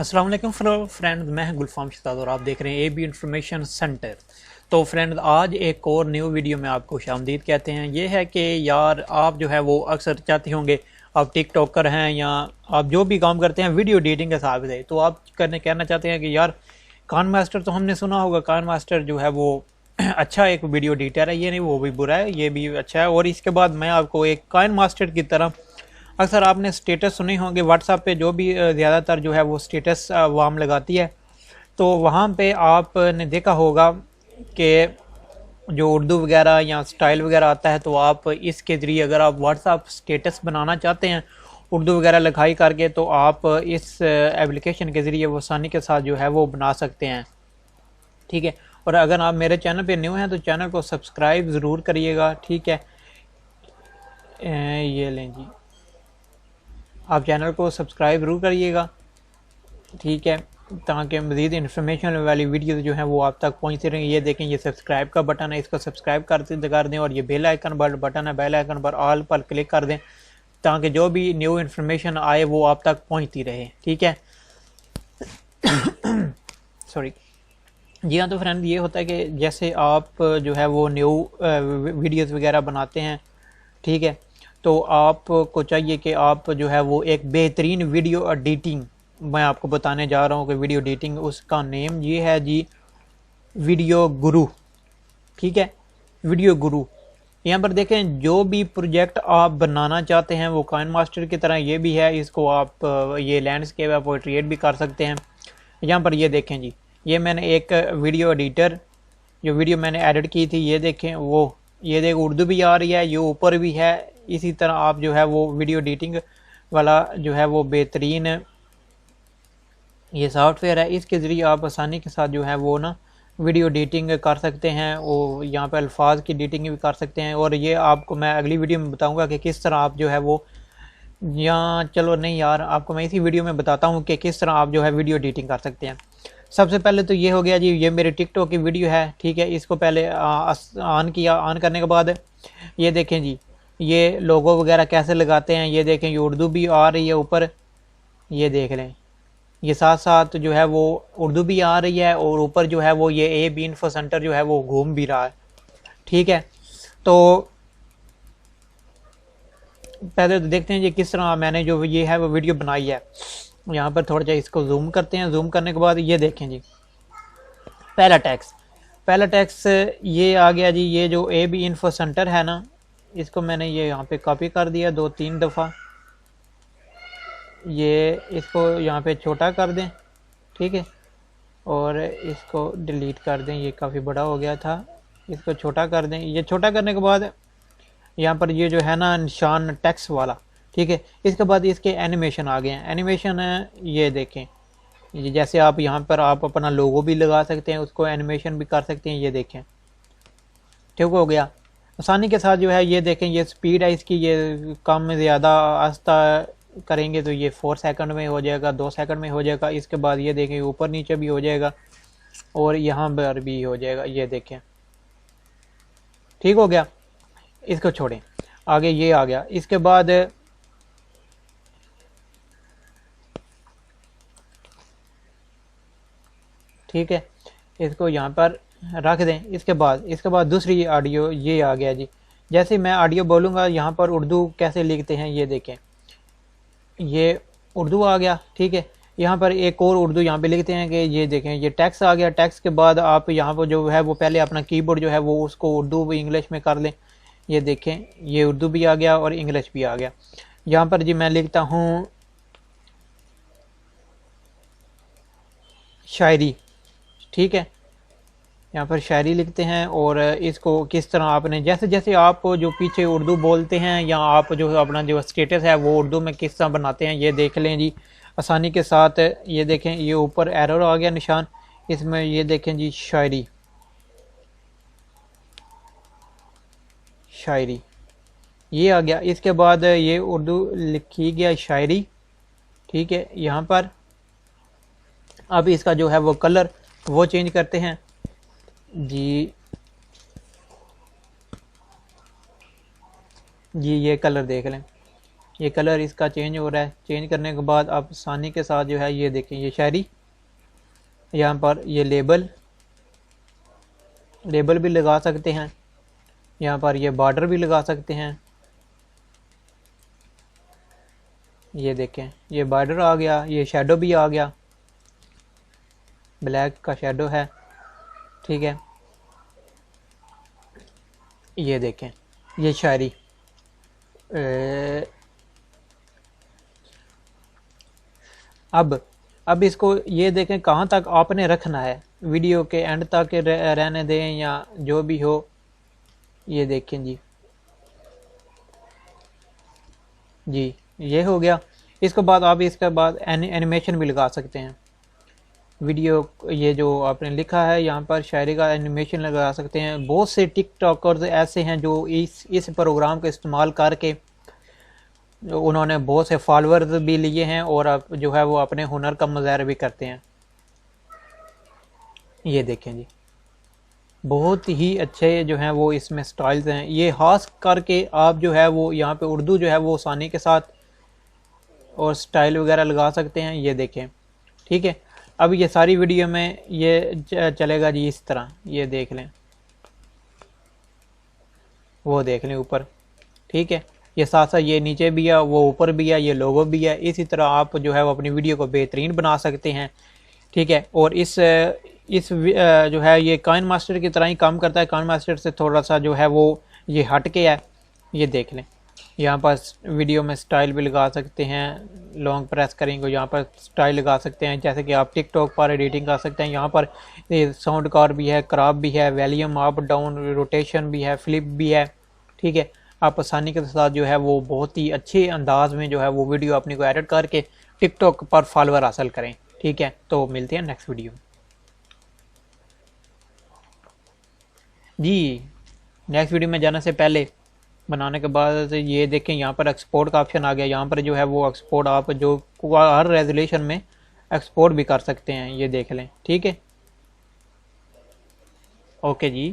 अस्सलाम वालेकुम फ्रेंड्स, मैं हूं गुलफाम शहजाद और आप देख रहे हैं AB इंफॉर्मेशन सेंटर। तो फ्रेंड्स, आज एक और न्यू वीडियो में आपको खुशामदीद कहते हैं। ये है कि यार आप जो है वो अक्सर चाहते होंगे, आप टिक टॉकर हैं या आप जो भी काम करते हैं वीडियो एडिटिंग के हिसाब से, तो आप कहना चाहते हैं कि यार कान मास्टर तो हमने सुना होगा, कान मास्टर जो है वो अच्छा एक वीडियो एडिटर है, ये नहीं वो भी बुरा है, ये भी अच्छा है। और इसके बाद मैं आपको एक कान मास्टर की तरह, अक्सर आपने स्टेटस सुने होंगे व्हाट्सएप पे, जो भी ज़्यादातर जो है वो स्टेटस वाम लगाती है, तो वहाँ पे आपने देखा होगा कि जो उर्दू वगैरह या स्टाइल वगैरह आता है, तो आप इसके ज़रिए अगर आप व्हाट्सएप स्टेटस बनाना चाहते हैं उर्दू वगैरह लिखाई करके, तो आप इस एप्लीकेशन के ज़रिए वो आसानी के साथ जो है वो बना सकते हैं। ठीक है, और अगर आप मेरे चैनल पे न्यू हैं तो चैनल को सब्सक्राइब ज़रूर करिएगा। ठीक है, ये लें जी, आप चैनल को सब्सक्राइब ज़रूर करिएगा। ठीक है, ताकि मज़ीद इन्फॉर्मेशन वाली वीडियो जो है वो आप तक पहुंचती रहेंगे। ये देखें, ये सब्सक्राइब का बटन है, इसको सब्सक्राइब कर दें, और ये बेल आइकन बटन है, बेल आइकन पर ऑल पर क्लिक कर दें ताकि जो भी न्यू इन्फॉर्मेशन आए वो आप तक पहुंचती रहे। ठीक है सॉरी जी हाँ, तो फ्रेंड ये होता है कि जैसे आप जो है वो न्यू वीडियोज़ वगैरह बनाते हैं, ठीक है, तो आपको चाहिए कि आप जो है वो एक बेहतरीन वीडियो एडिटिंग मैं आपको बताने जा रहा हूँ कि वीडियो एडिटिंग, उसका नेम ये है जी वीडियो गुरु। ठीक है, वीडियो गुरु। यहाँ पर देखें, जो भी प्रोजेक्ट आप बनाना चाहते हैं वो काइन मास्टर की तरह ये भी है, इसको आप ये लैंडस्केप या पोर्ट्रेट भी कर सकते हैं। यहाँ पर ये देखें जी, ये मैंने एक वीडियो एडिटर जो वीडियो मैंने एडिट की थी, ये देखें, वो ये देख उर्दू भी आ रही है, ये ऊपर भी है। इसी तरह आप जो है वो वीडियो एडिटिंग वाला जो है वो बेहतरीन ये सॉफ्टवेयर है, इसके ज़रिए आप आसानी के साथ जो है वो ना वीडियो एडिटिंग कर सकते हैं। वो यहाँ पे अल्फाज की एडिटिंग भी कर सकते हैं, और ये आपको मैं अगली वीडियो में बताऊंगा कि किस तरह आप जो है वो, या चलो नहीं यार, आपको मैं इसी वीडियो में बताता हूँ कि किस तरह आप जो है वीडियो एडिटिंग कर सकते हैं। सबसे पहले तो ये हो गया जी, ये मेरे टिकटॉक की वीडियो है। ठीक है, इसको पहले ऑन किया, ऑन करने के बाद ये देखें जी, ये लोगो वगैरह कैसे लगाते हैं, ये देखें, ये उर्दू भी आ रही है ऊपर, ये देख लें, ये साथ साथ जो है वो उर्दू भी आ रही है, और ऊपर जो है वो ये AB इन्फो सेंटर जो है वो घूम भी रहा है। ठीक है, तो पहले तो देखते हैं जी किस तरह मैंने जो ये है वो वीडियो बनाई है। यहाँ पर थोड़ा सा इसको जूम करते हैं, जूम करने के बाद ये देखें जी, पहला टैक्स ये आ गया जी, ये जो AB इन्फो सेंटर है ना, इसको मैंने ये यहाँ पे कॉपी कर दिया 2-3 दफ़ा, ये इसको यहाँ पे छोटा कर दें। ठीक है, और इसको डिलीट कर दें, ये काफ़ी बड़ा हो गया था, इसको छोटा कर दें। ये छोटा करने के बाद यहाँ पर ये जो है ना निशान टेक्स्ट वाला, ठीक है, इसके बाद इसके एनिमेशन आ गए हैं। एनिमेशन ये देखें, ये जैसे आप यहाँ पर आप अपना लोगो भी लगा सकते हैं, उसको एनिमेशन भी कर सकते हैं। ये देखें, ठीक हो गया आसानी के साथ जो है। ये देखें, ये स्पीड है इसकी, ये कम ज़्यादा आस्ता करेंगे तो ये 4 सेकंड में हो जाएगा, 2 सेकंड में हो जाएगा। इसके बाद ये देखें, ऊपर नीचे भी हो जाएगा और यहाँ पर भी हो जाएगा। ये देखें, ठीक हो गया, इसको छोड़ें, आगे ये आ गया। इसके बाद ठीक है, इसको यहाँ पर रख दें। इसके बाद दूसरी ऑडियो ये आ गया जी, जैसे मैं ऑडियो बोलूँगा यहाँ पर उर्दू कैसे लिखते हैं, ये देखें, ये उर्दू आ गया। ठीक है, यहाँ पर एक और उर्दू यहाँ पे लिखते हैं कि ये देखें, ये टेक्स्ट आ गया। टेक्स्ट के बाद आप यहाँ पर जो है वो पहले अपना कीबोर्ड जो है वो उसको उर्दू इंग्लिश में कर लें। ये देखें, ये उर्दू भी आ गया और इंग्लिश भी आ गया। यहाँ पर जी मैं लिखता हूँ शायरी। ठीक है, यहाँ पर शायरी लिखते हैं, और इसको किस तरह आपने जैसे जैसे आप जो पीछे उर्दू बोलते हैं या आप जो अपना जो स्टेटस है वो उर्दू में किस तरह बनाते हैं, ये देख लें जी आसानी के साथ। ये देखें, ये ऊपर एरो आ गया निशान, इसमें ये देखें जी शायरी ये आ गया। इसके बाद ये उर्दू लिखी गया शायरी। ठीक है, यहाँ पर अब इसका जो है वो कलर वो चेंज करते हैं जी ये कलर देख लें, یہ کلر اس کا چینج ہو رہا ہے. چینج کرنے کے بعد آپ آسانی کے ساتھ جو ہے یہ دیکھیں یہ شاعری، یہاں پر یہ لیبل بھی لگا سکتے ہیں، یہاں پر یہ بارڈر بھی لگا سکتے ہیں. یہ دیکھیں یہ بارڈر آ گیا، یہ شیڈو بھی آ گیا، بلیک کا شیڈو ہے. ٹھیک ہے، یہ دیکھیں یہ شاعری. اب اس کو یہ دیکھیں کہاں تک آپ نے رکھنا ہے، ویڈیو کے اینڈ تک رہنے دیں یا جو بھی ہو. یہ دیکھیں جی یہ ہو گیا. اس کے بعد آپ اس کے بعد اینیمیشن بھی لگا سکتے ہیں. ویڈیو یہ جو آپ نے لکھا ہے یہاں پر شاعری کا اینیمیشن لگا سکتے ہیں. بہت سے ٹک ٹاکرز ایسے ہیں جو اس پروگرام کا استعمال کر کے انہوں نے بہت سے فالورز بھی لیے ہیں اور جو ہے وہ اپنے ہنر کا مظاہرہ بھی کرتے ہیں. یہ دیکھیں جی بہت ہی اچھے جو ہیں وہ اس میں سٹائلز ہیں. یہ خاص کر کے آپ جو ہے وہ یہاں پہ اردو جو ہے وہ آسانی کے ساتھ اور سٹائل وغیرہ لگا سکتے ہیں. یہ دیکھیں ٹھیک ہے. اب یہ ساری ویڈیو میں یہ چلے گا جی اس طرح. یہ دیکھ لیں، وہ دیکھ لیں اوپر. ٹھیک ہے، یہ ساتھ ساتھ یہ نیچے بھی ہے، وہ اوپر بھی ہے، یہ لوگو بھی ہے. اسی طرح آپ جو ہے وہ اپنی ویڈیو کو بہترین بنا سکتے ہیں. ٹھیک ہے، اور اس جو ہے یہ کائن ماسٹر کی طرح ہی کام کرتا ہے. کائن ماسٹر سے تھوڑا سا جو ہے وہ یہ ہٹ کے ہے. یہ دیکھ لیں یہاں پر ویڈیو میں سٹائل بھی لگا سکتے ہیں. لانگ پریس کریں گے یہاں پر سٹائل لگا سکتے ہیں، جیسے کہ آپ ٹک ٹاک پر ایڈیٹنگ کر سکتے ہیں. یہاں پر ساؤنڈ کار بھی ہے، کراپ بھی ہے، ویلیوم اپ ڈاؤن روٹیشن بھی ہے، فلپ بھی ہے. ٹھیک ہے، آپ آسانی کے ساتھ جو ہے وہ بہت ہی اچھے انداز میں جو ہے وہ ویڈیو اپنی کو ایڈٹ کر کے ٹک ٹاک پر فالوور حاصل کریں. ٹھیک ہے، تو ملتے ہیں نیکسٹ ویڈیو میں. جی نیکسٹ ویڈیو میں جانے سے پہلے بنانے کے بعد یہ دیکھیں یہاں پر ایکسپورٹ کا آپشن آ گیا. یہاں پر جو ہے وہ ایکسپورٹ آپ جو ہر ریزولیشن میں ایکسپورٹ بھی کر سکتے ہیں. یہ دیکھ لیں. ٹھیک ہے، اوکے جی.